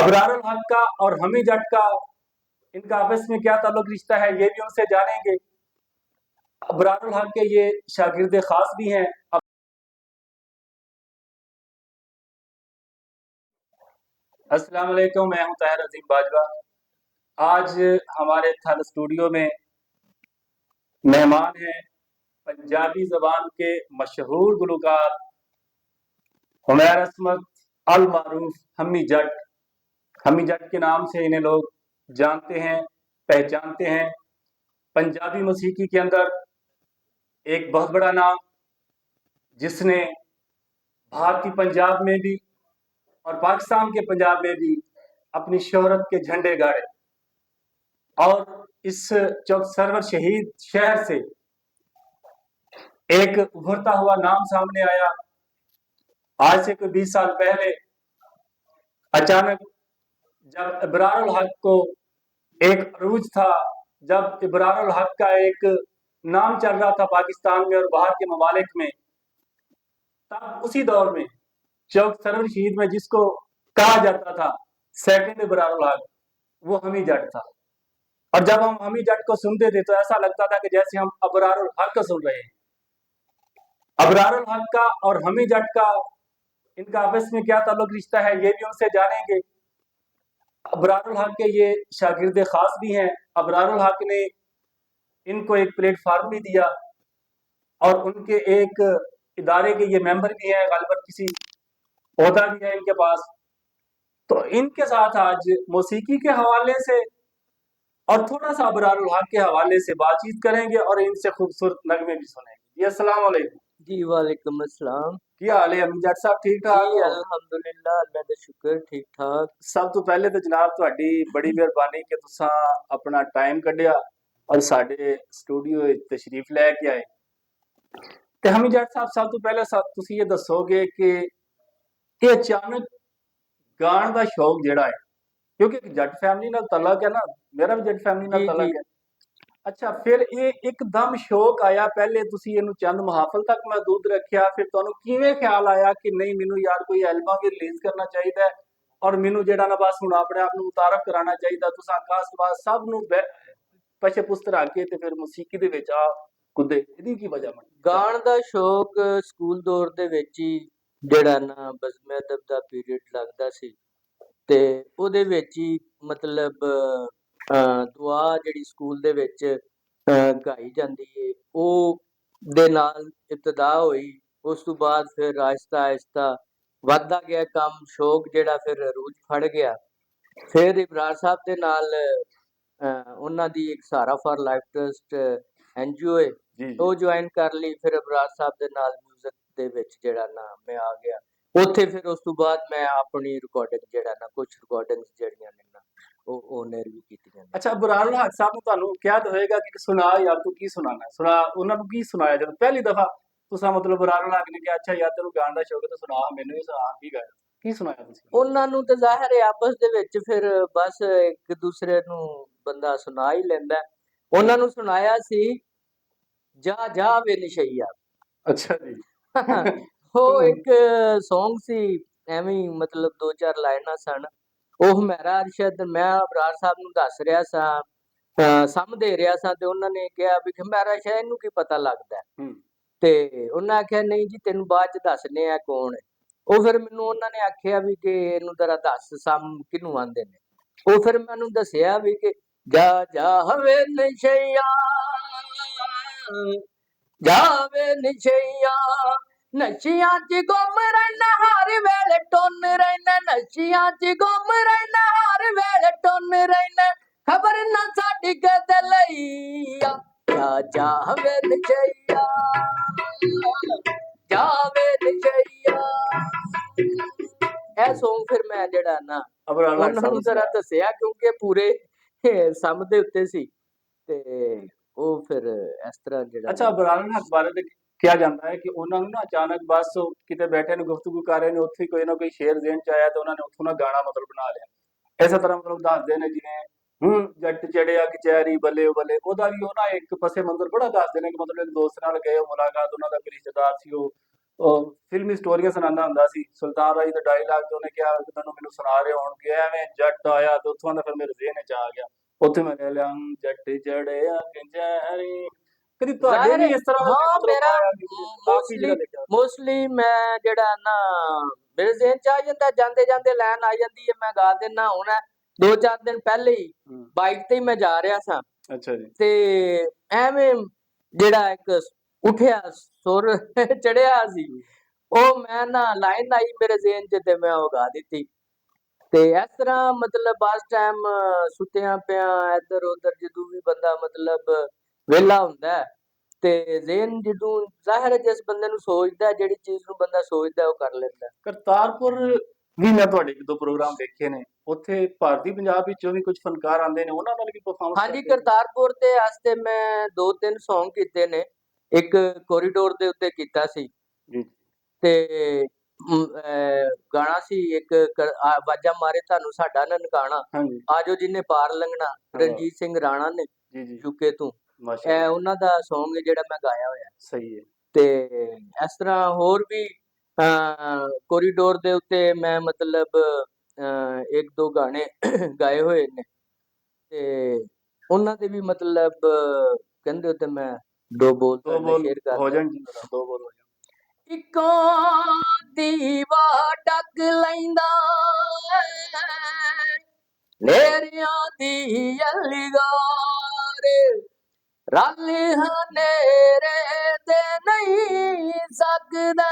अबरारुल हक का और हमी जट का इनका आपस में क्या ताल्लुक रिश्ता है, ये भी उनसे जानेंगे। अबरारुल हक के ये शागिर्द खास भी हैं। अस्सलाम वालेकुम, मैं हूं ताहिर अजीम बाजवा। आज हमारे थल स्टूडियो में मेहमान हैं पंजाबी जबान के मशहूर गुलकार हुमैर अस्मद अल मारूफ हमी जट। हमी जट के नाम से इन्हें लोग जानते हैं, पहचानते हैं। पंजाबी मौसीकी के अंदर एक बहुत बड़ा नाम, जिसने भारतीय पंजाब में भी और पाकिस्तान के पंजाब में भी अपनी शोहरत के झंडे गाड़े। और इस चौक सरवर शहीद शहर से एक उभरता हुआ नाम सामने आया। आज से कोई 20 साल पहले अचानक जब इबरारुल हक को एक अरूज था, जब इबरारुल हक का एक नाम चल रहा था पाकिस्तान में और बाहर के ममालिक में, तब उसी दौर में चौक सरवर शहीद में जिसको कहा जाता था सेकंड इबरारुल हक, वो हमी जट था। और जब हम हमी जट को सुनते थे तो ऐसा लगता था कि जैसे हम अबरारुल हक को सुन रहे हैं। अबरारुल हक का और हमी जट का इनका आपस में क्या ताल्लुक रिश्ता है, ये भी उनसे जानेंगे। अबरारुल हक के ये शागिर्द खास भी हैं। अबरारुल हक ने इनको एक प्लेटफार्म भी दिया और उनके एक इदारे के ये मेंबर भी हैं, गालिबन किसी ओहदा भी है इनके पास। तो इनके साथ आज मौसीकी के हवाले से और थोड़ा सा अबरारुल हक के हवाले से बातचीत करेंगे और इनसे खूबसूरत नगमे भी सुनेंगे। जी अस्सलाम वालेकुम। जी वालेकुम अस्सलाम। की हाल है अमीन जट साहब, ठीक ठाक जी हो? अल्हम्दुलिल्लाह, अल्लाह दा शुक्र, ठीक ठाक। सब तो पहले तो जनाब तुहाडी बड़ी मेहरबानी कि तुसा अपना टाइम कढ़िया और साडे स्टूडियो विच तशरीफ लैके आए। ते हमी जट साहब, सब तो पहले तुसी ये दसोगे कि ये अचानक गाण दा शौक जेड़ा है, क्योंकि जट फैमिली नाल तलक है ना, मेरा भी जट फैमिली नाल जी जी तलक है। अच्छा, फिर ये एकदम शौक आया, पहले तुसी इहनू चंद महाफल तक महदूद रखिया, फिर तुहानू किवें ख्याल आया कि नहीं मैनू यार कोई एल्बम भी रिलीज करना चाहिए और मैनू जेड़ा ना बस हुण अपने आप नू मुतारफ कराना चाहिए, तुसां खास बात सब नू पछे पुस्त रख के ते फिर मौसीकी दे विच आ कुदे, इहदी की वजह बनी? गाण दा शौक स्कूल दौर दे ਵਿੱਚ ਹੀ ਜਿਹੜਾ ਨਾ ਬਜ਼ਮ ਅਦਬ ਦਾ ਪੀਰੀਅਡ ਲੱਗਦਾ ਸੀ ਤੇ ਉਹਦੇ ਵਿੱਚ ਹੀ ਮਤਲਬ ਦੁਆ ਜਿਹੜੀ ਸਕੂਲ ਦੇ ਵਿੱਚ ਗਾਈ ਜਾਂਦੀ ਏ ਉਹ ਦੇ ਨਾਲ ਇਬਤਦਾ ਹੋਈ। ਉਸ ਤੋਂ ਬਾਅਦ ਫਿਰ ਆਹਿਸਤਾ ਆਹਿਸਤਾ ਵੱਧਦਾ ਗਿਆ ਕੰਮ, ਸ਼ੌਕ ਜਿਹੜਾ ਫਿਰ ਅਰੂਜ ਫੜ ਗਿਆ। ਫਿਰ ਇਬਰਾਰ ਸਾਹਿਬ ਦੇ ਨਾਲ ਉਹਨਾਂ ਦੀ ਇੱਕ ਸਹਾਰਾ ਫॉर ਲਾਈਫ ਟਰਸਟ ਐਨਜੀਓ ਹੈ, ਜੀ ਉਹ ਜੁਆਇਨ ਕਰ ਲਈ। ਫਿਰ ਇਬਰਾਰ ਸਾਹਿਬ ਦੇ ਨਾਲ ਮਿਊਜ਼ਿਕ ਦੇ ਵਿੱਚ ਜਿਹੜਾ ਨਾ ਮੈਂ ਆ ਗਿਆ ਉੱਥੇ। ਫਿਰ ਉਸ ਤੋਂ ਬਾਅਦ ਮੈਂ ਆਪਣੀ ਰਿਕਾਰਡਿੰਗ ਜਿਹੜਾ ਨਾ ਕੁਝ ਰਿਕਾਰਡਿੰਗਸ ਜਿਹੜੀਆਂ ਨੇ ਨਾ ਉਹ ਓਨਰ ਵੀ ਕੀਤੀਆਂ ਨੇ। अच्छा, इबरारुल हक साहब ने तुहानू क्या होएगा कि सुना यार तू की सुनाना सुना, उन्होंने की सुनाया जब पहली दफा तुसा मतलब इबरारुल हक ने कहा अच्छा यार तेनू गाण दा शौक है तो सुना, मैनू भी सुना, की गाया की सुनाया तुसी? ਉਹਨਾਂ ਨੂੰ ਤਾਂ ਜ਼ਾਹਿਰ ਹੈ ਆਪਸ ਦੇ ਵਿੱਚ ਫਿਰ ਬਸ ਇੱਕ ਦੂਸਰੇ ਨੂੰ ਬੰਦਾ ਸੁਣਾ ਹੀ ਲੈਂਦਾ। ਉਹਨਾਂ ਨੂੰ ਸੁਣਾਇਆ ਸੀ ਜਾ ਜਾ ਵੇ ਨਸ਼ਈਆ। अच्छा जी। ਉਹ ਇੱਕ ਸੌਂਗ ਸੀ, ਐਵੇਂ ਹੀ ਮਤਲਬ 2-4 ਲਾਈਨਾਂ ਸਨ। ਉਹ ਹਮੈਰਾ ਅਰਸ਼ਦ ਮੈਂ ਅਬਰਾਰ ਸਾਹਿਬ ਨੂੰ ਦੱਸ ਰਿਹਾ ਸਾਂ, ਸਮ ਦੇ ਰਿਹਾ ਸਾਂ ਤੇ ਉਹਨਾਂ ਨੇ ਕਿਹਾ ਵੀ ਹਮੈਰਾ ਸ਼ਾਹ ਇਹਨੂੰ ਕੀ ਪਤਾ ਲੱਗਦਾ ਤੇ ਉਹਨਾਂ ਆਖਿਆ ਨਹੀਂ ਜੀ ਤੈਨੂੰ ਬਾਅਦ ਚ ਦੱਸਨੇ ਆ ਕੌਣ ਹੈ। ਉਹ ਫਿਰ ਮੈਨੂੰ ਉਹਨਾਂ ਨੇ ਆਖਿਆ ਵੀ ਕਿ ਇਹਨੂੰ ਜ਼ਰਾ ਦੱਸ ਸਮ ਕਿਹਨੂੰ ਆਂਦੇ ਨੇ। ਉਹ ਫਿਰ ਮੈਨੂੰ ਦੱਸਿਆ ਵੀ ਕਿ ਜਾ ਜਾ ਹਵੇ ਨਸ਼ਈਆ ਜਾਵੇ ਨਸ਼ਈਆ ਨਸ਼ਿਆਂ ਚ ਗੁੰਮ ਰਹਿਣਾ ਹਰ ਵੇਲੇ ਟੁੰਨ ਰਹਿਣਾ, ਨਸ਼ਿਆਂ ਚ ਗੁੰਮ ਰਹਿਣਾ ਹਰ ਵੇਲੇ ਟੁੰਨ ਰਹਿਣਾ, ਖਬਰ ਨਾ ਸਾਡੀ ਕਦੇ ਲਈ ਆ ਜਾ ਜਾਵੇ ਨਸ਼ਈਆ ਜਾਵੇ ਨਸ਼ਈਆ। ਇਹ ਸੌਂਗ ਫਿਰ ਮੈਂ ਜਿਹੜਾ ਨਾ ਉਹਨਾਂ ਨੂੰ ਜ਼ਰਾ ਦੱਸਿਆ ਕਿਉਂਕਿ ਪੂਰੇ ਸਮ ਦੇ ਉੱਤੇ ਸੀ ਤੇ ਉਹ ਫਿਰ ਇਸ ਤਰ੍ਹਾਂ ਜਿਹੜਾ। अच्छा, इबरारुल हक बारे ते ਕਿਹਾ ਜਾਂਦਾ ਹੈ ਕਿ ਉਹਨਾਂ ਨੂੰ ਨਾ ਅਚਾਨਕ ਬਸ ਕਿਤੇ ਬੈਠੇ ਨੂੰ ਗੁਫ਼ਤਗੂ ਕਰ ਰਹੇ ਨੇ, ਉੱਥੇ ਕੋਈ ਨਾ ਕੋਈ ਸ਼ੇਰ ਜ਼ਿਹਨ ਚ ਆਇਆ ਤੇ ਉਹਨਾਂ ਨੇ ਉੱਥੋਂ ਨਾ ਗਾਣਾ ਮਤਲਬ ਬਣਾ ਲਿਆ। ਇਸੇ ਤਰ੍ਹਾਂ ਮਤਲਬ ਦੱਸਦੇ ਨੇ ਜਿਵੇਂ ਜੱਟ ਚੜਿਆ ਕਚਹਿਰੀ ਬੱਲੇ ਬੱਲੇ, ਉਹਦਾ ਵੀ ਉਹ ਨਾ ਇੱਕ ਪਸੇ ਮੰਜ਼ਰ ਬੜਾ ਦੱਸਦੇ ਨੇ ਕਿ ਮਤਲਬ ਇੱਕ ਦੋਸਤ ਨਾਲ ਗਏ, ਉਹ ਮੁਲਾਕਾਤ ਉਹਨਾਂ ਦਾ ਕੋਈ ਰਿਸ਼ਤੇਦਾਰ ਸੀ, ਉਹ ਉਹ ਫਿਲਮੀ ਸਟੋਰੀਆਂ ਸੁਣਾਉਂਦਾ ਹੁੰਦਾ ਸੀ। ਸੁਲਤਾਨ ਰਾਈ ਦਾ ਡਾਇਲਾਗ ਤੇ ਉਹਨੇ ਕਿਹਾ ਕਿ ਤੁਹਾਨੂੰ ਮੈਨੂੰ ਸੁਣਾ ਰਹੇ ਹੋਣਗੇ, ਐਵੇਂ ਜੱਟ ਆਇਆ ਤੇ ਉੱਥੋਂ ਦਾ ਫਿਰ ਮੇਰੇ ਜ਼ਿਹਨ ਚ ਆ ਗਿਆ। ਉੱਥੇ ਮੈਂ ਕਹਿ ਲਿਆ ਜੱਟ ਚੜਿਆ ਕਚਹਿਰੀ। ਕਦੀ ਤੁਹਾਡੇ ਜ਼ਾਹਿਰ ਵੀ ਹੈ, ਇਸ ਤਰ੍ਹਾਂ ਦਾ ਕੋਈ ਹਾਂ ਮਤਲਬ ਮੇਰਾ ਆਇਆ ਕਿ ਕਾਫੀ ਜਗ੍ਹਾ ਦੇਖਿਆ? ਮੋਸਟਲੀ ਮੈਂ ਜਿਹੜਾ ਨਾ ਮੇਰੇ ਜ਼ਿਹਨ ਚ ਆ ਜਾਂਦਾ, ਜਾਂਦੇ ਜਾਂਦੇ ਲਾਈਨ ਆ ਜਾਂਦੀ ਹੈ, ਮੈਂ ਗਾ ਦਿੰਦਾ। ਹੁਣ 2-4 ਦਿਨ ਪਹਿਲੇ ਹੀ ਬਾਈਕ ਤੇ ਹੀ ਮੈਂ ਜਾ ਰਿਹਾ ਸਾਂ ਅੱਛਾ ਜੀ। ਤੇ ਐਵੇਂ ਜਿਹੜਾ ਇੱਕ ਉੱਠਿਆ ਸੁਰ ਚੜਿਆ ਸੀ, ਉਹ ਮੈਂ ਨਾ ਲਾਈਨ ਆਈ ਮੇਰੇ ਜ਼ਿਹਨ ਚ ਤੇ ਮੈਂ ਉਹ ਗਾ ਦਿੱਤੀ। ਤੇ ਇਸ ਤਰ੍ਹਾਂ ਮਤਲਬ ਬਸ ਟਾਈਮ ਸੁੱਤਿਆਂ ਪਿਆਂ ਇੱਧਰ ਉੱਧਰ ਜਦੋਂ ਵੀ ਬੰਦਾ ਮਤਲਬ ਵਿਹਲਾ ਹੁੰਦਾ ਹੈ ਤੇ ਜ਼ਿਹਨ ਜਦੋਂ ਜ਼ਾਹਿਰ ਹੈ ਜਿਸ ਬੰਦੇ ਨੂੰ ਸੋਚਦਾ, ਜਿਹੜੀ ਚੀਜ਼ ਨੂੰ ਬੰਦਾ ਸੋਚਦਾ ਉਹ ਕਰ ਲੈਂਦਾ। ਕਰਤਾਰਪੁਰ ਵੀ ਮੈਂ ਤੁਹਾਡੇ ਇੱਕ ਦੋ ਪ੍ਰੋਗਰਾਮ ਦੇਖੇ ਨੇ, ਉੱਥੇ ਭਾਰਤੀ ਪੰਜਾਬ ਵਿੱਚੋਂ ਵੀ ਕੁਝ ਫਨਕਾਰ ਆਉਂਦੇ ਨੇ, ਉਹਨਾਂ ਨਾਲ ਵੀ ਪਰਫਾਰਮੈਂਸ ਹਾਂਜੀ, ਕਰਦੇ ਨੇ? ਕਰਤਾਰਪੁਰ ਤੇ ਵਾਸਤੇ ਮੈਂ 2-3 ਸੌਂਗ ਕੀਤੇ ਨੇ। ਇੱਕ ਕੋਰੀਡੋਰ ਦੇ ਉੱਤੇ ਕੀਤਾ ਸੀ ਜੀ ਤੇ ਗਾਣਾ ਸੀ ਇੱਕ ਆਵਾਜ਼ਾਂ ਮਾਰੇ ਤੁਹਾਨੂੰ ਸਾਡਾ ਨਨਕਾਣਾ, ਹਾਂਜੀ। ਆਜੋ ਜਿਹਨੇ ਪਾਰ ਲੰਘਣਾ, ਰਣਜੀਤ ਸਿੰਘ ਰਾਣਾ ਨੇ ਜੀ ਜੀ, ਯੂਕੇ ਤੋਂ। ਇਹ ਮਾਸ਼ਾਅੱਲਾ, ਉਹਨਾਂ ਦਾ ਸੌਂਗ ਹੈ ਜਿਹੜਾ ਮੈਂ ਗਾਇਆ ਹੋਇਆ। ਸਹੀ ਹੈ। ਤੇ ਇਸ ਤਰ੍ਹਾਂ ਹੋਰ ਵੀ ਕੋਰੀਡੋਰ ਦੇ ਉੱਤੇ ਮੈਂ ਮਤਲਬ 1-2 ਗਾਣੇ ਗਾਏ ਹੋਏ ਨੇ ਤੇ ਉਹਨਾਂ ਦੇ ਵੀ ਮਤਲਬ ਕਹਿੰਦੇ ਉੱਤੇ ਮੈਂ 2 ਬੋਲ ਦੋ ਤੁਹਾਡੇ ਨਾਲ ਬੋਲ ਸ਼ੇਅਰ ਹੋ ਕਰਦਾ। ਜਾਣ ਜੀ, ਦੋ ਬੋਲ ਹੋ ਜਾਣ। ਇੱਕੋ ਦੀਵਾ ਡੱਕ ਲੈਂਦਾ ਨੇਰਿਆਂ ਦੀ ਅਲਗਾਰ, ਰਲ ਹਨੇਰੇ ਤੇ ਨਹੀਂ ਸਕਦਾ,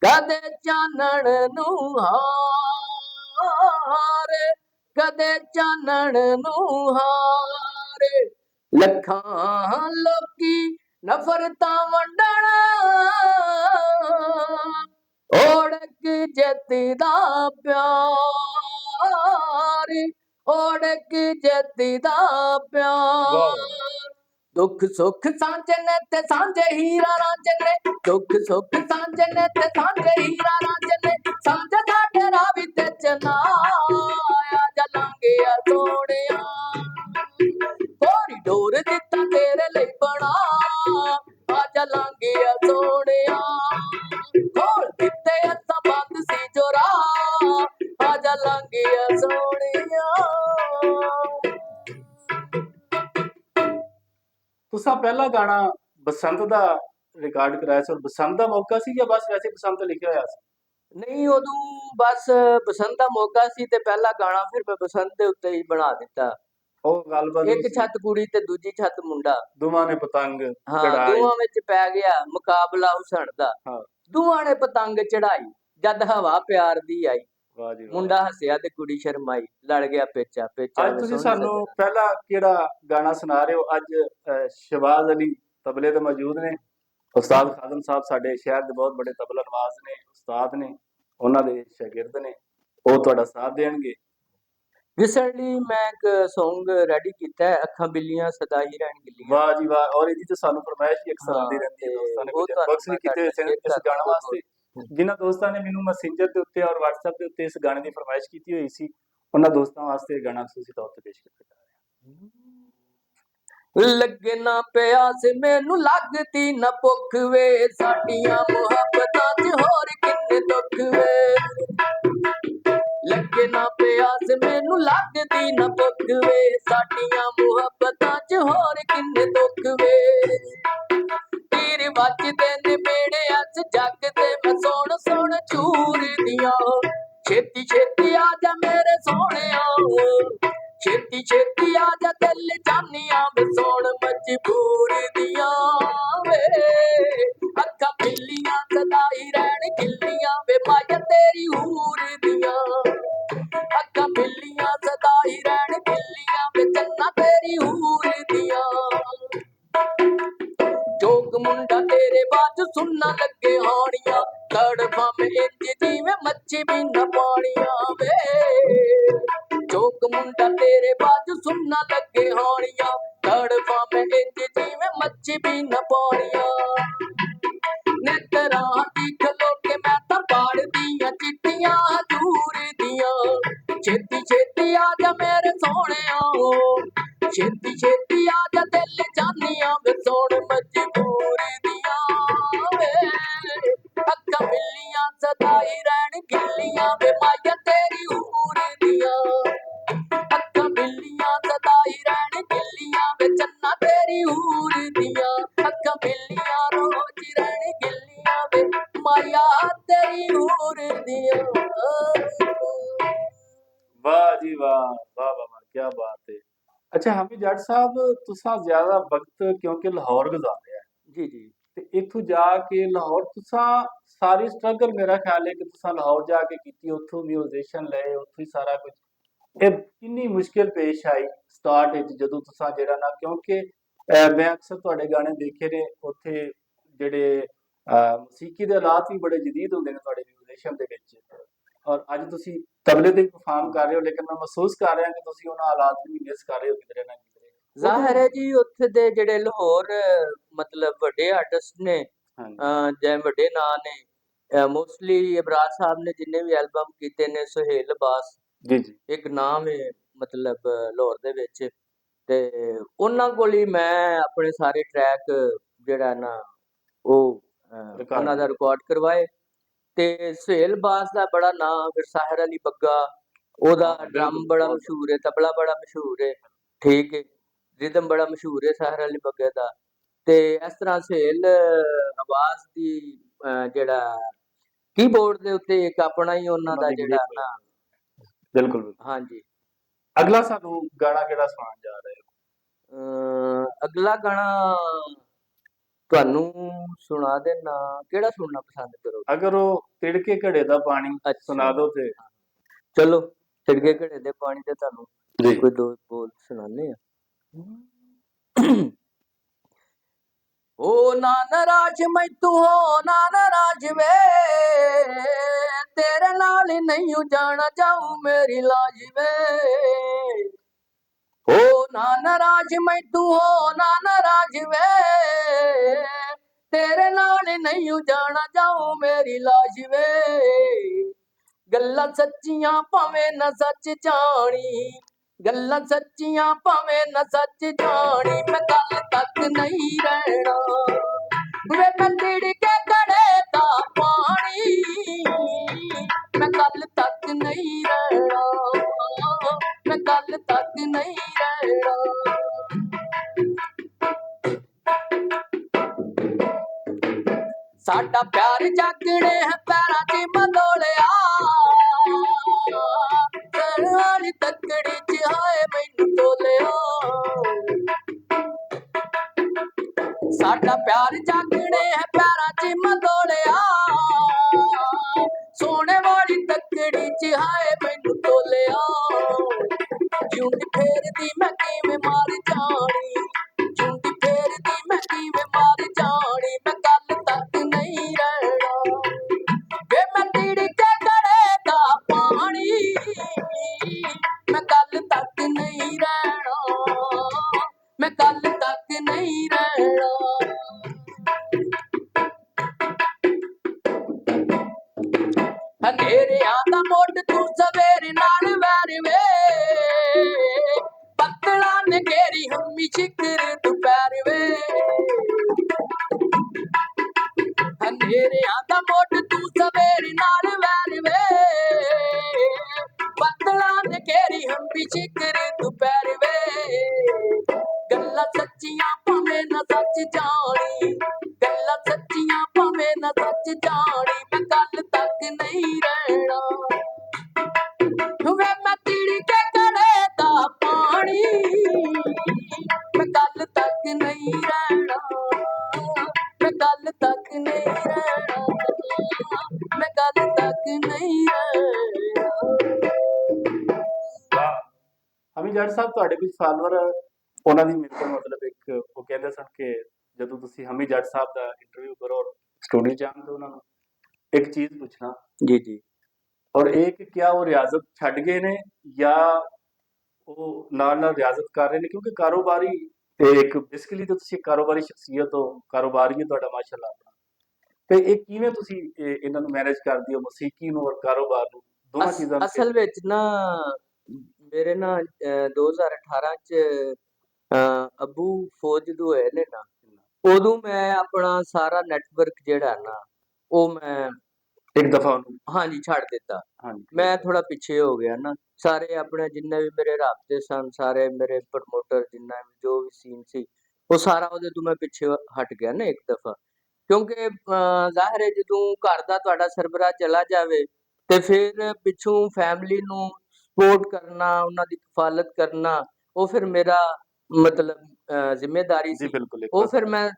ਕਦੇ ਚਾਨਣ ਨੂੰ ਹਾਰ, ਕਦੇ ਚਾਨਣ ਨੂੰ ਹਾਰ। ਲੱਖਾਂ ਲੋਕੀ ਨਫ਼ਰਤਾਂ ਵੰਡਣ, ਓੜਕ ਜਿੱਤਦਾ ਪਿਆਰ, ਓੜਕ ਜਿੱਤਦਾ ਪਿਆਰ। ਦੁੱਖ ਸੁੱਖ ਸਾਂਝੇ ਨੇ ਤੇ ਸਾਂਝੇ ਹੀਰਾ ਰਾਂਝੇ ਨੇ, ਦੁੱਖ ਸੁੱਖ ਸਾਂਝੇ ਨੇ ਤੇ ਸਾਂਝੇ ਹੀਰਾ ਰਾਂਝੇ ਨੇ, ਸਾਂਝਾ ਸਾਡੇ ਰਾਹ ਵਿੱਚ ਚਨਾਇਆ ਜਲਾਂਗੇ ਆ ਸੋਹਣਿਆ, ਕੋਰੀਡੋਰ ਦਿੱਤਾ ਤੇਰੇ ਲਈ ਬਣਾ ਆ ਜਲਾਂਗੇ ਆ ਸੋਹਣਿਆ, ਖੋਲ ਦਿੱਤੇ ਅਸਾਂ ਬੰਦ ਸੀ ਜੋ ਰਾਹ ਆ ਜਲਾਂਗੇ ਆ ਸੋਹਣਿਆ। ਤੁਸੀਂ ਪਹਿਲਾ ਗਾਣਾ ਬਸੰਤ ਦਾ ਰਿਕਾਰਡ ਕਰਾਇਆ ਸੀ, ਔਰ ਬਸੰਤ ਦਾ ਮੌਕਾ ਸੀ ਜਾਂ ਬਸ ਵੈਸੇ ਬਸੰਤ ਲਿਖਿਆ ਹੋਇਆ ਸੀ? ਨਹੀਂ, ਉਦੋਂ ਬਸ ਬਸੰਤ ਦਾ ਮੌਕਾ ਸੀ ਤੇ ਪਹਿਲਾ ਗਾਣਾ ਫਿਰ ਮੈਂ ਬਸੰਤ ਦੇ ਉੱਤੇ ਹੀ ਬਣਾ ਦਿੱਤਾ। ਉਹ ਗੱਲਬਾਤ ਇੱਕ ਛੱਤ ਕੁੜੀ ਤੇ ਦੂਜੀ ਛੱਤ ਮੁੰਡਾ, ਦੋਵਾਂ ਨੇ ਪਤੰਗ ਹਾਂ ਚੜਾਈ। ਦੋਵਾਂ ਵਿੱਚ ਪੈ ਗਿਆ ਮੁਕਾਬਲਾ ਹੁਸਨ ਦਾ, ਹਾਂ, ਦੋਵਾਂ ਨੇ ਪਤੰਗ ਚੜਾਈ ਜਦ ਹਵਾ ਪਿਆਰ ਦੀ ਆਈ, ਵਾਹ ਜੀ ਵਾਹ। ਮੁੰਡਾ ਹੱਸਿਆ ਤੇ ਕੁੜੀ ਸ਼ਰਮਾਈ, ਲੜ ਗਿਆ ਪੇਚਾ ਪੇਚਾ ਅੱਜ ਵੇ ਤੁਸੀਂ ਸੋਹਣੀ ਸਾਨੂੰ ਸੱਜਣਾ। ਪਹਿਲਾ ਕਿਹੜਾ ਗਾਣਾ ਸੁਣਾ ਰਹੇ ਹੋ? ਅੱਜ ਸ਼ਹਬਾਜ਼ ਅਲੀ ਤਬਲੇ ਤੇ ਮੌਜੂਦ ਨੇ, ਉਸਤਾਦ ਖਾਦਮ ਸਾਹਿਬ ਸਾਡੇ ਸ਼ਹਿਰ ਦੇ ਬਹੁਤ ਬੜੇ ਤਬਲਾ ਨਵਾਜ਼ ਨੇ, ਉਸਤਾਦ ਨੇ, ਉਹਨਾਂ ਦੇ ਸ਼ਾਗਿਰਦ ਨੇ, ਉਹ ਤੁਹਾਡਾ ਸਾਥ ਦੇਣਗੇ। ਰਿਸੈਂਟਲੀ ਮੈਂ ਇੱਕ ਸੌਂਗ ਰੈਡੀ ਕੀਤਾ ਹੈ, ਅੱਖਾਂ ਬਿੱਲੀਆਂ ਸਦਾ ਹੀ ਰਹਿਣ ਗਿੱਲੀਆਂ। ਵਾਹ ਜੀ ਵਾਹ। ਔਰ ਇਹਦੀ ਤੇ ਸਾਨੂੰ ਫਰਮਾਇਸ਼ ਵੀ ਅਕਸਰ ਆਉਂਦੀ ਹਾਂ ਰਹਿੰਦੀ ਹੈ, ਤੇ ਦੋਸਤਾਂ ਨੇ ਉਹ ਕੁਝ ਤੁਹਾਨੂੰ ਇਨਬਾਕਸ ਵੀ ਮੈਂ ਕੀਤੇ ਤੁਹਾਡੇ ਹੋਏ ਨਾਲ ਸੀ ਸ਼ੇਅਰ ਇਸ ਗਾਣੇ ਕਰਦਾ ਵਾਸਤੇ। ਜਿਨ੍ਹਾਂ ਦੋਸਤਾਂ ਨੇ ਮੈਨੂੰ ਮੈਸੇਂਜਰ ਦੇ ਉੱਤੇ ਔਰ WhatsApp ਦੇ ਉੱਤੇ ਇਸ ਗਾਣੇ ਦੀ ਫਰਮਾਇਸ਼ ਕੀਤੀ ਹੋਈ ਸੀ, ਉਹਨਾਂ ਦੋਸਤਾਂ ਵਾਸਤੇ ਇਹ ਗਾਣਾ ਖੁਸ਼ੀ ਤੌਰ ਤੇ ਪੇਸ਼ ਕੀਤਾ ਜਾ ਰਿਹਾ ਹੈ। ਲੱਗੇ ਨਾ ਪਿਆਸ ਮੈਨੂੰ ਲੱਗਦੀ ਨਾ ਭੁੱਖ ਵੇ, ਸਾਡੀਆਂ ਮੁਹੱਬਤਾਂ 'ਚ ਹੋਰ ਕਿੰਨੇ ਦੁੱਖ ਵੇ। ਲੱਗੇ ਨਾ ਪਿਆਸ ਮੈਨੂੰ ਲੱਗਦੀ ਨਾ ਭੁੱਖ ਵੇ, ਸਾਡੀਆਂ ਮੁਹੱਬਤਾਂ 'ਚ ਹੋਰ ਕਿੰਨੇ ਦੁੱਖ ਵੇ। ਤੀਰ ਵੱਜਦੇ ਨੇ ਮੇੜੇ ਅੱਜ ਜੱਗ ਤੇ ਮੈਂ ਸੁਣ ਸੁਣ ਝੂਰਦੀਆਂ, ਛੇਤੀ ਛੇਤੀ ਆ ਜਾ ਮੇਰੇ ਸੋਹਣਿਆ, ਛੇਤੀ ਛੇਤੀ ਆ ਜਾ ਦਿਲ ਜਾਨੀਆਂ ਵੇ ਸੁਣ ਮਜਬੂਰ ਦੀਆਂ ਵੇ। ਅੱਖਾਂ ਬਿੱਲੀਆਂ ਸਦਾ ਹੀ ਰਹਿਣ ਗਿੱਲੀਆਂ ਵੇ ਮਾਇਆ ਤੇਰੀ ਹੂਰ ਦੀਆਂ, ਅੱਖਾਂ ਬਿੱਲੀਆਂ ਸਦਾ ਹੀ ਰਹਿਣ ਗਿੱਲੀਆਂ ਵੇ ਚੰਨਾ ਤੇਰੀ ਹੂਰ ਦੀਆਂ। ਜੋਗ ਮੁੰਡਾ ਤੇਰੇ ਬਾਝ ਸੁਣਨਾ ਲੱਗੇ ਹਾਣੀਆਂ, ਤੜਫਾਂ ਮੈਂ ਇੰਜ ਜਿਵੇਂ ਮੱਛੀ ਬਿਨਾ ਪਾਣੀਆਂ ਵੇ। ਜੋਗ ਮੁੰਡਾ ਤੇਰੇ ਬਾਝ ਸੁਣਨਾ ਲੱਗੇ ਹਾਣੀਆਂ, ਤੜਫਾਂ ਮੈਂ ਇੰਜ ਜਿਵੇਂ ਮੱਛੀ ਬਿਨਾ ਪਾਣੀਆਂ। ਨੇਤਰਾਂ ਦੀ ਖਲੋ ਕੇ ਮੈਂ ਤਾਂ ਪਾੜਦੀਆਂ ਚਿੱਠੀਆਂ ਹਜ਼ੂਰ ਦੀਆਂ, ਛੇਤੀ ਛੇਤੀ ਆ ਜਾ ਮੇਰੇ ਸੋਹਣਿਆ, ਛੇਤੀ ਛੇਤੀ ਆ ਜਾ ਦਿਲ ਜਾਨੀਆਂ ਵੇ ਸੁਣ ਮਜਬੂਰ ਦੀਆਂ ਸਦਾਈ ਰਹਿਣ ਗਿੱਲੀਆਂ ਵੇ ਮਾਇਆ ਤੇਰੀ ਹੂਰ ਦੀਆਂ ਅੱਖਾਂ ਬਿੱਲੀਆਂ ਸਦਾਈ ਰਹਿਣ ਗਿੱਲੀਆਂ ਵੇ ਚੰਨਾ ਤੇਰੀ ਹੂਰ ਦੀਆਂ ਅੱਖਾਂ ਬਿੱਲੀਆਂ ਰੋਜ਼ ਰਹਿਣ ਗਿੱਲੀਆਂ ਵੇ ਮਾਇਆ ਤੇਰੀ ਹੂਰ ਦੀਆਂ वाह जी वाह, वाह वाह वाह, क्या बात है। अच्छा हमी जट साहब, तुसा ज्यादा वक्त क्योंकि लाहौर गुजारिया है जी जी ते इत्थों जाके लाहौर तुसा सारी स्ट्रगल, मेरा ख्याल है कि तुसा लाहौर जाके कीती, उत्थों म्यूजिशियन लए, उत्थों ही सारा कुछ। ਇਹ ਕਿੰਨੀ ਮੁਸ਼ਕਿਲ ਪੇਸ਼ ਆਈ ਸਟਾਰਟ ਵਿੱਚ ਜਦੋਂ ਤੁਸੀਂ ਜਿਹੜਾ ਨਾ, ਕਿਉਂਕਿ ਮੈਂ ਅਕਸਰ ਤੁਹਾਡੇ ਗਾਣੇ ਦੇਖੇ ਨੇ, ਉੱਥੇ ਜਿਹੜੇ ਮੌਸੀਕੀ ਦੇ ਹਾਲਾਤ ਵੀ ਬੜੇ ਜਦੀਦ ਹੁੰਦੇ ਨੇ ਤੁਹਾਡੇ ਮਿਊਜ਼ੀਸ਼ੀਅਨ ਦੇ ਵਿੱਚ, ਔਰ ਅੱਜ ਤੁਸੀਂ ਤਬਲੇ ਤੇ ਪਰਫਾਰਮ ਕਰ ਰਹੇ ਹੋ, ਲੇਕਿਨ ਮੈਂ ਮਹਿਸੂਸ ਕਰ ਰਿਹਾ ਕਿ ਤੁਸੀਂ ਉਹਨਾਂ ਹਾਲਾਤ ਨੂੰ ਵੀ ਮਿਸ ਕਰ ਰਹੇ ਹੋ ਕਿਧਰੇ ਨਾ ਕਿਧਰੇ। ਜ਼ਾਹਿਰ ਹੈ ਜੀ ਉੱਥੇ ਦੇ ਜਿਹੜੇ ਲਾਹੌਰ ਮਤਲਬ ਵੱਡੇ ਆਰਟਿਸਟ ਨੇ ਹਾਂਜੀ ਜਿਵੇਂ ਵੱਡੇ ਨਾਂ ਨੇ ਮੋਸਟਲੀ ਇਬਰਾਰ ਸਾਹਿਬ ਨੇ ਜਿੰਨੇ ਵੀ ਐਲਬਮ ਕੀਤੇ ਨੇ, ਸੁਹੇਲ ਬਾਸ ਜੀ ਜੀ ਇੱਕ ਨਾਮ ਹੈ ਮਤਲਬ ਲਾਹੌਰ ਦੇ ਵਿੱਚ, ਤੇ ਉਹਨਾਂ ਕੋਲ ਹੀ ਮੈਂ ਆਪਣੇ ਸਾਰੇ ਟਰੈਕ ਜਿਹੜਾ ਨਾ ਉਹ ਉਹਨਾਂ ਦਾ ਰਿਕਾਰਡ ਕਰਵਾਏ। ਤੇ ਸੁਹੇਲ ਬਾਸ ਦਾ ਬੜਾ ਨਾਮ, ਫਿਰ ਸਾਹਿਰ ਅਲੀ ਬੱਗਾ, ਉਹਦਾ ਡਰਮ ਬੜਾ ਮਸ਼ਹੂਰ ਹੈ, ਤਬਲਾ ਬੜਾ ਮਸ਼ਹੂਰ ਹੈ, ਠੀਕ ਹੈ, ਰਿਦਮ ਬੜਾ ਮਸ਼ਹੂਰ ਹੈ ਸਾਹਿਰ ਅਲੀ ਬੱਗੇ ਦਾ। ਤੇ ਇਸ ਤਰ੍ਹਾਂ ਸੁਹੇਲ ਆਵਾਜ਼ ਦੀ ਜਿਹੜਾ ਕੀਬੋਰਡ ਦੇ ਉੱਤੇ ਇੱਕ ਆਪਣਾ ਹੀ ਉਹਨਾਂ ਦਾ ਜਿਹੜਾ ਨਾ, ਬਿਲਕੁਲ ਬਿਲਕੁਲ। ਹਾਂਜੀ। ਅਗਲਾ ਸਾਨੂੰ ਗਾਣਾ ਕਿਹੜਾ ਸੁਣਾਉਣ ਜਾ ਰਹੇ ਹੋ? ਅਗਲਾ ਗਾਣਾ ਤੁਹਾਨੂੰ ਸੁਣਾ ਦੇਣਾ, ਕਿਹੜਾ ਸੁਣਨਾ ਪਸੰਦ ਕਰੋਗੇ? ਅਗਰ ਉਹ ਤਿੜਕੇ ਘੜੇ ਦਾ ਪਾਣੀ ਸੁਣਾ ਦਿਓ ਤੇ ਚਲੋ ਤਿੜਕੇ ਘੜੇ ਦੇ ਪਾਣੀ ਤੇ ਤੁਹਾਨੂੰ ਜੀ ਕੋਈ ਦੋ ਬੋਲ ਸੁਣਾਉਂਦੇ ਆ। ਓ ਨਾ ਨਾਰਾਜ਼ ਮੈਂ ਤੂੰ ਹੋ ਨਾ ਨਾਰਾਜ਼ ਵੇ, ਤੇਰੇ ਨਾਲ ਨਹੀਂ ਜਾਣਾ ਜਾਊ ਮੇਰੀ ਲਾਜ ਵੇ। ਓ ਨਾ ਨਾਰਾਜ਼ ਮੈਂ ਤੂੰ ਹੋ ਨਾ ਨਾਰਾਜ਼ ਵੇ, ਤੇਰੇ ਨਾਲ ਨਹੀਂ ਜਾਣਾ ਜਾਊ ਮੇਰੀ ਲਾਜ ਵੇ। ਗੱਲਾਂ ਸੱਚੀਆਂ ਭਾਵੇਂ ਨਾ ਸੱਚ ਜਾਣੀ, ਗੱਲਾਂ ਸੱਚੀਆਂ ਭਾਵੇਂ ਨਾ ਸੱਚ ਜਾਣੀ, ਮੈਂ ਕੱਲ ਤੱਕ ਨਹੀਂ ਰਹਿਣਾ ਵੇ ਮੈਂ ਤਿੜਕੇ ਘੜੇ ਦਾ ਪਾਣੀ, ਮੈਂ ਕੱਲ ਤੱਕ ਨਹੀਂ ਰਹਿਣਾ, ਮੈਂ ਕੱਲ ਤੱਕ ਨਹੀਂ ਰਹਿਣਾ। ਸਾਡਾ ਪਿਆਰ ਜਾਗਣੇ ਹੈ ਪੈਰਾਂ 'ਚ ਮਲੋਲਿਆ, ਵਾਲੀ ਤੱਕੜੀ 'ਚ ਹਾਏ ਮੈਨੂੰ ਤੋਲਿਆ। ਸਾਡਾ ਪਿਆਰ ਜਾਗਣੇ ਹੈ ਪੈਰਾਂ 'ਚ ਮਲੋਲਿਆ, ਸੋਹਣੇ ਵਾਲੀ ਤੱਕੜੀ 'ਚ ਹਾਏ ਮੈਨੂੰ ਤੋਲਿਆ। ਜੂੰਡੀ ਫੇਰਦੀ ਮੈਂ ਕਿਵੇਂ ਮਾਰ ਜਾਣੀ, ਜੂੰਡੀ ਫੇਰਦੀ ਮੈਂ ਕਿਵੇਂ ਮਾਰ ਜਾਣੀ, ਮੈਂ ਕੱਲ ਤੱਕ ਨਹੀਂ ਰਹਿਣਾ ਵੇ ਮੈਂ ਤਿੜਕੇ ਘੜੇ ਦਾ ਪਾਣੀ, ਮੈਂ ਕੱਲ ਤੱਕ ਨਹੀਂ ਰਹਿਣਾ, ਮੈਂ ਕੱਲ ਤੱਕ ਨਹੀਂ ਰਹਿਣਾ। ਹਨੇਰਿਆਂ ਦਾ ਮੋਢ ਤੂੰ ਸਵੇਰੇ ਨਾਲ ਵੈਰ ਵੇ, ਬੱਦਲਾਂ ਨੇ ਘੇਰੀ ਹਮੀ ਸ਼ਿਕਰ ਦੁਪਹਿਰ ਵੇ। ਹਨੇਰਿਆਂ ਦਾ ਮੋਢ ਤੂੰ ਸਵੇਰੇ ਨਾਲ ਵੈਰ ਵੇ, ਬੱਦਲਾਂ ਨੇ ਘੇਰੀ ਹਮੀ ਸ਼ਿਕਰ ਦੁਪਹਿਰ ਵੇ। ਗੱਲਾਂ ਸੱਚੀਆਂ ਭਾਵੇਂ ਨਾ ਸੱਚ ਜਾਣੀ, ਗੱਲਾਂ ਸੱਚੀਆਂ ਭਾਵੇਂ ਨਾ ਸੱਚ ਜਾਣੀ, ਮੈਂ ਕੱਲ ਤੱਕ ਨਹੀਂ ਰਹਿਣਾ ਵੇ ਮੈਂ ਤਿੜਕੇ ਘੜੇ ਦਾ ਪਾਣੀ, ਮੈਂ ਕੱਲ ਤੱਕ ਨਹੀਂ ਰਹਿਣਾ, ਮੈਂ ਕੱਲ ਤੱਕ ਨਹੀਂ ਰਹਿਣਾ, ਮੈਂ ਕੱਲ ਤੱਕ ਨਹੀਂ ਰਹਿਣਾ। ਹਮੀ ਜੱਟ ਸਾਹਿਬ, ਤੁਹਾਡੇ ਕੁਝ ਫਾਲੋਅਰ, ਉਹਨਾਂ ਦੀ ਮੇਰੇ ਕੋਲ ਮਤਲਬ ਇੱਕ ਉਹ ਕਹਿੰਦੇ ਸਨ ਕਿ ਜਦੋਂ ਤੁਸੀਂ ਹਮੀ ਜੱਟ ਸਾਹਿਬ ਦਾ ਇੰਟਰਵਿਊ ਕਰੋ ਸਟੂਡੀਓ ਚ ਆਉਣ, ਤਾਂ ਉਹਨਾਂ ਨੂੰ ਇੱਕ ਚੀਜ਼ ਪੁੱਛਣਾ ਜੀ ਜੀ। ਔਰ ਇਹ ਕਿ ਕਿਆ ਉਹ ਰਿਆਜ਼ਤ ਛੱਡ ਗਏ ਨੇ ਜਾਂ ਉਹ ਨਾਲ ਨਾਲ ਰਿਆਜ਼ਤ ਕਰ ਰਹੇ ਨੇ, ਕਿਉਂਕਿ ਕਾਰੋਬਾਰੀ ਇੱਕ ਬੇਸਿਕਲੀ ਤਾਂ ਤੁਸੀਂ ਕਾਰੋਬਾਰੀ ਸ਼ਖਸੀਅਤ ਹੋ, ਕਾਰੋਬਾਰ ਹੀ ਹੈ ਤੁਹਾਡਾ ਮਾਸ਼ਾਅੱਲਾ ਆਪਣਾ, ਤੇ ਇਹ ਕਿਵੇਂ ਤੁਸੀਂ ਇਹਨਾਂ ਨੂੰ ਮੈਨੇਜ ਕਰਦੇ ਹੋ, ਮੌਸੀਕੀ ਨੂੰ ਔਰ ਕਾਰੋਬਾਰ ਨੂੰ, ਦੋਨਾਂ ਚੀਜ਼ਾਂ ਨੂੰ? ਅਸਲ ਵਿੱਚ ਨਾ ਮੇਰੇ ਨਾ 2018 ਚ ਅੱਬੂ ਫੌਜ ਜਦੋਂ ਹੋਏ ਨੇ ਨਾ, ਉਦੋਂ ਮੈਂ ਆਪਣਾ ਸਾਰਾ ਨੈਟਵਰਕ ਜਿਹੜਾ ਨਾ ਉਹ ਮੈਂ ਇੱਕ ਦਫਾ ਉਹਨੂੰ ਹਾਂਜੀ ਛੱਡ ਦਿੱਤਾ। ਹਾਂਜੀ ਮੈਂ ਥੋੜਾ ਪਿੱਛੇ ਹੋ ਗਿਆ ਨਾ, ਸਾਰੇ ਆਪਣੇ ਜਿੰਨੇ ਵੀ ਮੇਰੇ ਰਾਬਤੇ ਸਨ, ਸਾਰੇ ਮੇਰੇ ਪ੍ਰਮੋਟਰ ਜਿੰਨਾ ਵੀ ਜੋ ਵੀ ਸੀਨ ਸੀ, ਉਹ ਸਾਰਾ ਉਹਦੇ ਤੋਂ ਮੈਂ ਪਿੱਛੇ ਹਟ ਗਿਆ ਨਾ ਇੱਕ ਦਫਾ। ਕਿਉਂਕਿ ਜ਼ਾਹਿਰ ਹੈ ਜਦੋਂ ਘਰ ਦਾ ਤੁਹਾਡਾ ਸਰਬਰਾਹ ਚਲਾ ਜਾਵੇ ਤੇ ਫਿਰ ਪਿੱਛੋਂ ਫੈਮਿਲੀ ਨੂੰ ਸਪੋਰਟ ਕਰਨਾ, ਉਹਨਾਂ ਦੀ ਕਫਾਲਤ ਕਰਨਾ, ਉਹ ਫਿਰ ਮੇਰਾ ਮਤਲਬ ਜ਼ਿੰਮੇਦਾਰੀ ਜੀ ਸੀ। ਬਿਲकुल एक ਉਹ बात ਫਿਰ ਮੈਂ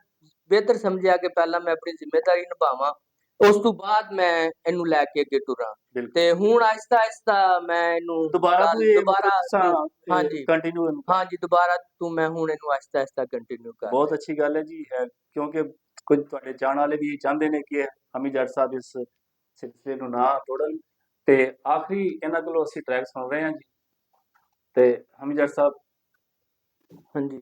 ਬਿਹਤਰ ਸਮਝਿਆ ਕਿ ਪਹਿਲਾਂ ਮੈਂ ਆਪਣੀ ਜ਼ਿੰਮੇਦਾਰੀ ਨਿਭਾਵਾਂ, ਉਸ ਤੋਂ ਬਾਅਦ ਮੈਂ ਇਹਨੂੰ ਲੈ ਕੇ ਅੱਗੇ ਟੁਰਾਂ। बिल्कुल ਤੇ ਹੁਣ ਆਹਿਸਤਾ ਆਹਿਸਤਾ ਮੈਂ ਇਹਨੂੰ दोबारा तो ये ਦੁਬਾਰਾ मतलब तुसा ਹਾਂਜੀ कंटिन्यू ਹਾਂਜੀ ਦੁਬਾਰਾ ਤੋਂ ਮੈਂ ਹੁਣ ਇਹਨੂੰ ਆਹਿਸਤਾ ਆਹਿਸਤਾ ਕੰਟੀਨਿਊ ਕਰ ਬਹੁਤ ਰਿਹਾ। ਅੱਛੀ ਗੱਲ ਹੈ ਜੀ ਕਿਉਂਕਿ ਕੁਝ ਤੁਹਾਡੇ ਜਾਣ ਵਾਲੇ ਵੀ ਚਾਹੁੰਦੇ ਨੇ ਕਿ ਹਮੀ ਜੱਟ ਸਾਹਿਬ ਇਸ ਸਿਲਸਿਲੇ ਨੂੰ ਨਾ ਤੋੜਨ ਤੇ ਆਖਰੀ ਇਹਨਾਂ ਕੋਲੋਂ ਅਸੀਂ ਟਰੈਕ ਸੁਣ ਰਹੇ ਹਾਂ ਜੀ ਤੇ ਹਮੀ ਜੱਟ ਸਾਹਿਬ ਹਾਂਜੀ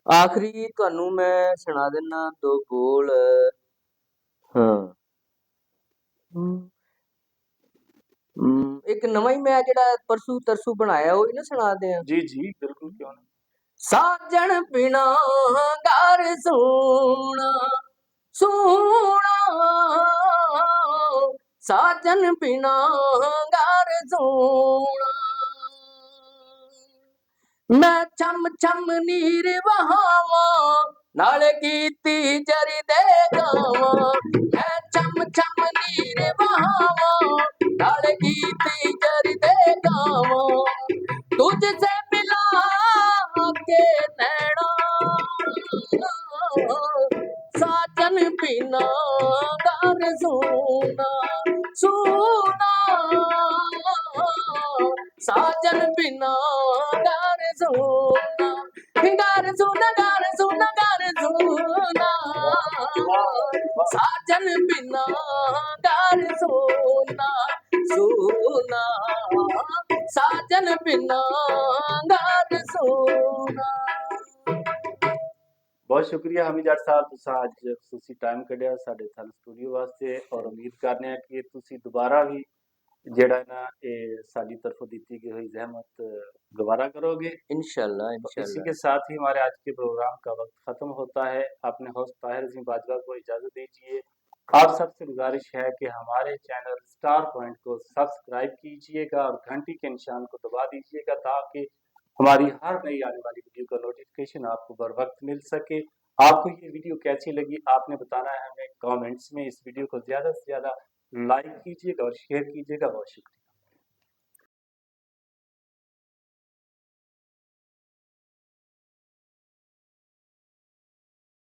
ਆਖਰੀ ਤੁਹਾਨੂੰ ਮੈਂ ਸੁਣਾ ਦਿੰਨਾ ਦੋ ਬੋਲ। ਹਾਂ ਇੱਕ ਨਵਾਂ ਹੀ ਮੈਂ ਜਿਹੜਾ ਪਰਸੂ ਤਰਸੂ ਬਣਾਇਆ ਉਹ ਹੀ ਨਾ ਸੁਣਾਦੇ ਆ। जी जी बिल्कुल क्यों नहीं ਸਾਜਣ ਬਿਨਾ ਘਰ ਸੋਣਾ ਸੋਣਾ, ਸਾਜਣ ਬਿਨਾ ਘਰ ਸੋਣਾ, ਮੈਂ ਛਮ ਛਮ ਨੀਰ ਵਹਾਵਾਂ ਨਾਲ ਕੀਤੀ ਜਰੀ ਦੇ ਗਾਵਾਂ, ਮੈਂ ਛਮ ਛਮ ਨੀਰ ਵਹਾਵਾਂ ਨਾਲ ਕੀਤੀ ਜਰੀ ਦੇ ਗਾਵਾਂ, तुझ से मिला के नैना साजन बिना घर सोना सोना, साजन बिना घर सोना घर सोना घर सोना घर सोना, साजन बिना घर सोना सोना, साजन बिना घर सोना। बहुत शुक्रिया हमी जट साहब तुसा अज खसूसी टाइम कढ़िया साडे थल स्टूडियो वास्ते और उम्मीद करने हैं कि तुसी दोबारा भी जेड़ा ना ये साडी तरफों दी गई हुई जहमत दोबारा करोगे। इंशाल्लाह तो इसी इंशाल्लाह। के साथ ही हमारे आज के प्रोग्राम का वक्त खत्म होता है। अपने होस्ट ताहिर अज़ीम बाजवा को इजाजत दीजिए। आप सबसे गुजारिश है कि हमारे चैनल स्टार पॉइंट को सब्सक्राइब कीजिएगा और घंटी के निशान को दबा दीजिएगा ताकि हमारी हर नई आने वाली वीडियो का नोटिफिकेशन आपको बर वक्त मिल सके। आपको ये वीडियो कैसी लगी आपने बताना है हमें कमेंट्स में। इस वीडियो को ज़्यादा से ज़्यादा लाइक कीजिएगा और शेयर कीजिएगा। बहुत शुक्रिया।